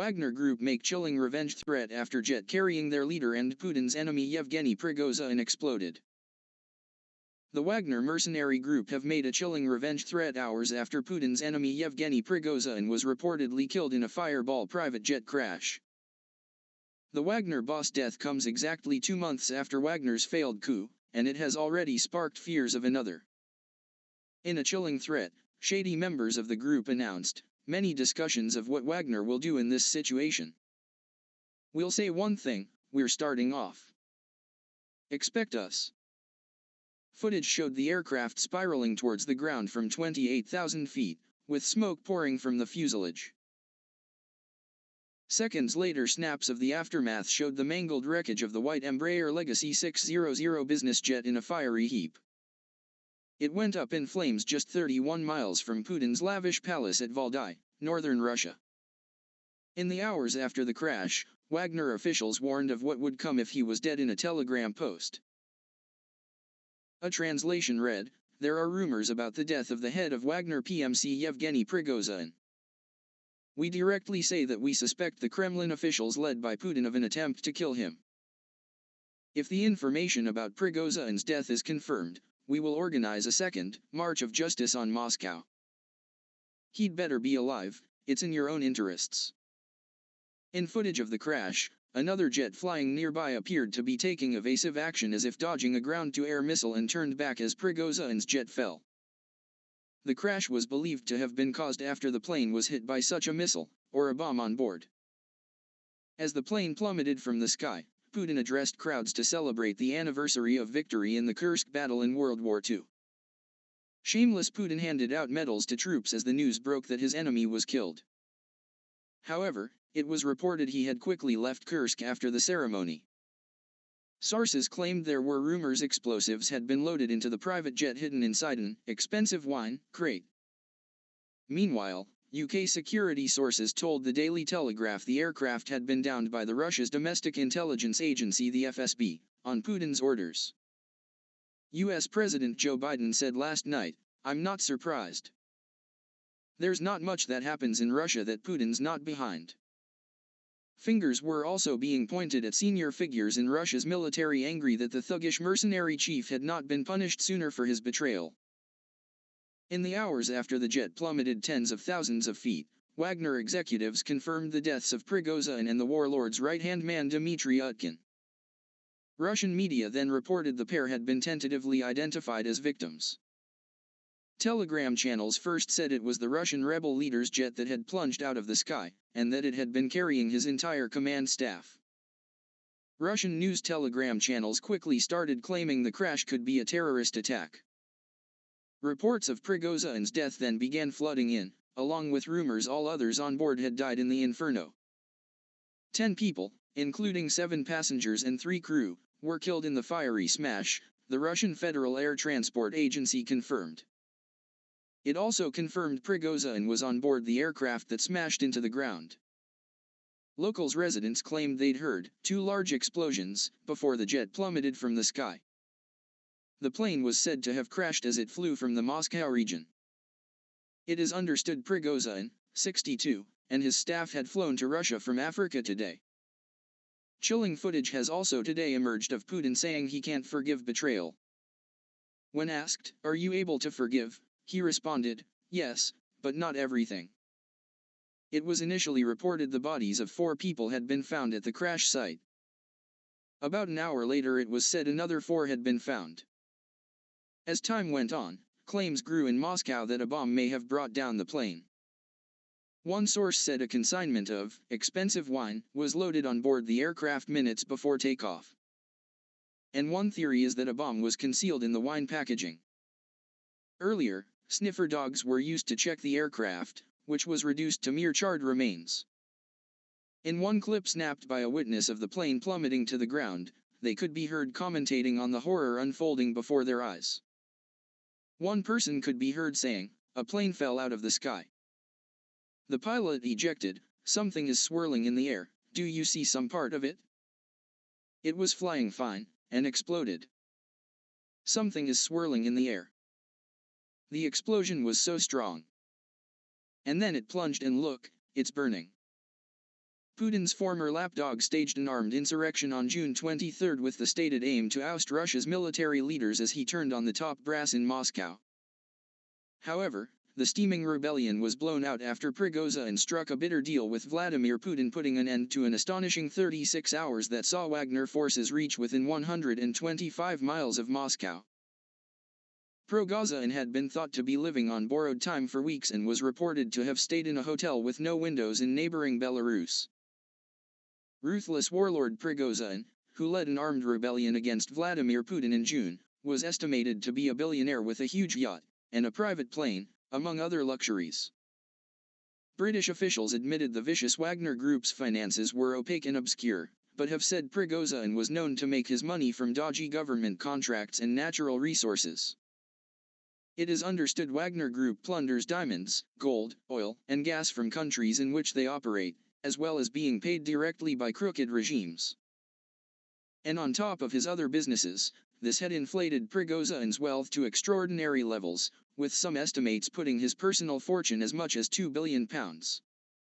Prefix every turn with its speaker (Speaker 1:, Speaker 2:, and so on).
Speaker 1: Wagner Group make chilling revenge threat after jet carrying their leader and Putin's enemy Yevgeny Prigozhin exploded. The Wagner mercenary group have made a chilling revenge threat hours after Putin's enemy Yevgeny Prigozhin was reportedly killed in a Fireball private jet crash. The Wagner boss death comes exactly 2 months after Wagner's failed coup, and it has already sparked fears of another. In a chilling threat, shady members of the group announced many discussions of what Wagner will do in this situation. We'll say one thing, we're starting off. Expect us. Footage showed the aircraft spiraling towards the ground from 28,000 feet, with smoke pouring from the fuselage. Seconds later, snaps of the aftermath showed the mangled wreckage of the white Embraer Legacy 600 business jet in a fiery heap. It went up in flames just 31 miles from Putin's lavish palace at Valdai, northern Russia. In the hours after the crash, Wagner officials warned of what would come if he was dead in a telegram post. A translation read, "There are rumors about the death of the head of Wagner PMC Yevgeny Prigozhin. We directly say that we suspect the Kremlin officials led by Putin of an attempt to kill him. If the information about Prigozhin's death is confirmed, we will organize a second March of Justice on Moscow. He'd better be alive, it's in your own interests." In footage of the crash, another jet flying nearby appeared to be taking evasive action as if dodging a ground-to-air missile and turned back as Prigozhin's jet fell. The crash was believed to have been caused after the plane was hit by such a missile, or a bomb on board. As the plane plummeted from the sky, Putin addressed crowds to celebrate the anniversary of victory in the Kursk battle in World War II. Shameless Putin handed out medals to troops as the news broke that his enemy was killed. However, it was reported he had quickly left Kursk after the ceremony. Sources claimed there were rumors explosives had been loaded into the private jet hidden inside an expensive wine crate. Meanwhile, UK security sources told the Daily Telegraph the aircraft had been downed by Russia's domestic intelligence agency, the FSB, on Putin's orders. US President Joe Biden said last night, "I'm not surprised. There's not much that happens in Russia that Putin's not behind." Fingers were also being pointed at senior figures in Russia's military, angry that the thuggish mercenary chief had not been punished sooner for his betrayal. In the hours after the jet plummeted tens of thousands of feet, Wagner executives confirmed the deaths of Prigozhin and the warlord's right-hand man Dmitry Utkin. Russian media then reported the pair had been tentatively identified as victims. Telegram channels first said it was the Russian rebel leader's jet that had plunged out of the sky, and that it had been carrying his entire command staff. Russian news telegram channels quickly started claiming the crash could be a terrorist attack. Reports of Prigozhin's death then began flooding in, along with rumors all others on board had died in the inferno. 10 people, including 7 passengers and 3 crew, were killed in the fiery smash, the Russian Federal Air Transport Agency confirmed. It also confirmed Prigozhin was on board the aircraft that smashed into the ground. Locals residents claimed they'd heard 2 large explosions before the jet plummeted from the sky. The plane was said to have crashed as it flew from the Moscow region. It is understood Prigozhin, 62, and his staff had flown to Russia from Africa today. Chilling footage has also today emerged of Putin saying he can't forgive betrayal. When asked, "Are you able to forgive?" he responded, "Yes, but not everything." It was initially reported the bodies of 4 people had been found at the crash site. About an hour later it was said another 4 had been found. As time went on, claims grew in Moscow that a bomb may have brought down the plane. One source said a consignment of expensive wine was loaded on board the aircraft minutes before takeoff. And one theory is that a bomb was concealed in the wine packaging. Earlier, sniffer dogs were used to check the aircraft, which was reduced to mere charred remains. In one clip snapped by a witness of the plane plummeting to the ground, they could be heard commentating on the horror unfolding before their eyes. One person could be heard saying, "A plane fell out of the sky. The pilot ejected, something is swirling in the air, do you see some part of it? It was flying fine, and exploded. Something is swirling in the air. The explosion was so strong. And then it plunged and look, it's burning." Putin's former lapdog staged an armed insurrection on June 23 with the stated aim to oust Russia's military leaders as he turned on the top brass in Moscow. However, the steaming rebellion was blown out after Prigozhin struck a bitter deal with Vladimir Putin, putting an end to an astonishing 36 hours that saw Wagner forces reach within 125 miles of Moscow. Prigozhin had been thought to be living on borrowed time for weeks and was reported to have stayed in a hotel with no windows in neighboring Belarus. Ruthless warlord Prigozhin, who led an armed rebellion against Vladimir Putin in June, was estimated to be a billionaire with a huge yacht and a private plane, among other luxuries. British officials admitted the vicious Wagner Group's finances were opaque and obscure, but have said Prigozhin was known to make his money from dodgy government contracts and natural resources. It is understood Wagner Group plunders diamonds, gold, oil, and gas from countries in which they operate, as well as being paid directly by crooked regimes. And on top of his other businesses, this had inflated Prigozhin's wealth to extraordinary levels, with some estimates putting his personal fortune as much as £2 billion.